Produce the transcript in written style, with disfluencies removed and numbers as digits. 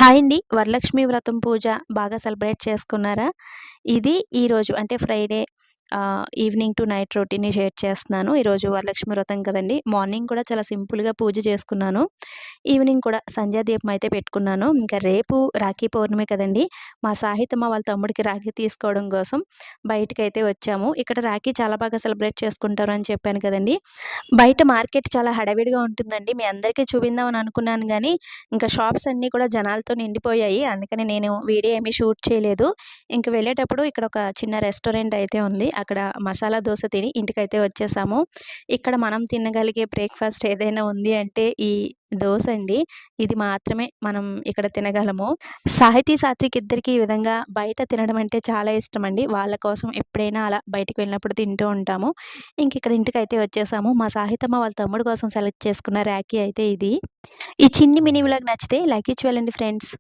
Hi అండి. వరలక్ష్మి వ్రతం పూజ బాగా సెలబ్రేట్ చేసుకున్నారా? ఇది ఈరోజు అంటే ఫ్రైడే ఈవినింగ్ టు నైట్ రొటీన్‌ని షేర్ చేస్తున్నాను. ఈరోజు వరలక్ష్మి వ్రతం కదండీ! మార్నింగ్ కూడా చాలా సింపుల్‌గా పూజ చేసుకున్నాను. ఈవినింగ్ కూడా సంధ్యా దీపం అయితే పెట్టుకున్నాను. ఇంకా రేపు రాఖీ పౌర్ణమి కదండీ! మా సాహితమ్మ వాళ్ళ తమ్ముడికి రాఖీ తీసుకోవడం కోసం బయటికైతే వచ్చాము. ఇక్కడ రాఖీ చాలా బాగా సెలబ్రేట్ చేసుకుంటారు అని చెప్పాను కదండీ! బయట మార్కెట్ చాలా హడావిడిగా ఉంటుందండి. మీ అందరికీ చూపిందామని అనుకున్నాను గానీ, ఇంకా షాప్స్ అన్నీ కూడా జనాలతో నిండిపోయాయి. అందుకని నేను వీడియో ఏమీ షూట్ చేయలేదు. ఇంక వెళ్ళేటప్పుడు ఇక్కడ ఒక చిన్న రెస్టారెంట్ అయితే ఉంది. అక్కడ మసాలా దోస తిని ఇంటికైతే వచ్చేసాము. ఇక్కడ మనం తినగలిగే బ్రేక్‌ఫాస్ట్ ఏదైనా ఉంది అంటే ఈ దోస అండి. ఇది మాత్రమే మనం ఇక్కడ తినగలము. సాహితీ, సాత్విక్ ఇద్దరికీ ఈ విధంగా బయట తినడం అంటే చాలా ఇష్టమండి. వాళ్ళ కోసం ఎప్పుడైనా అలా బయటికి వెళ్ళినప్పుడు తింటూ ఉంటాము. ఇంకిక్కడ ఇంటికైతే వచ్చేసాము. మా సాహితమ్మ వాళ్ళ తమ్ముడు కోసం సెలెక్ట్ చేసుకున్న రాఖీ అయితే ఇది. ఈ చిన్ని మినీ వ్లాగ్ నచ్చితే లైక్ ఇచ్చి వెళ్ళండి ఫ్రెండ్స్.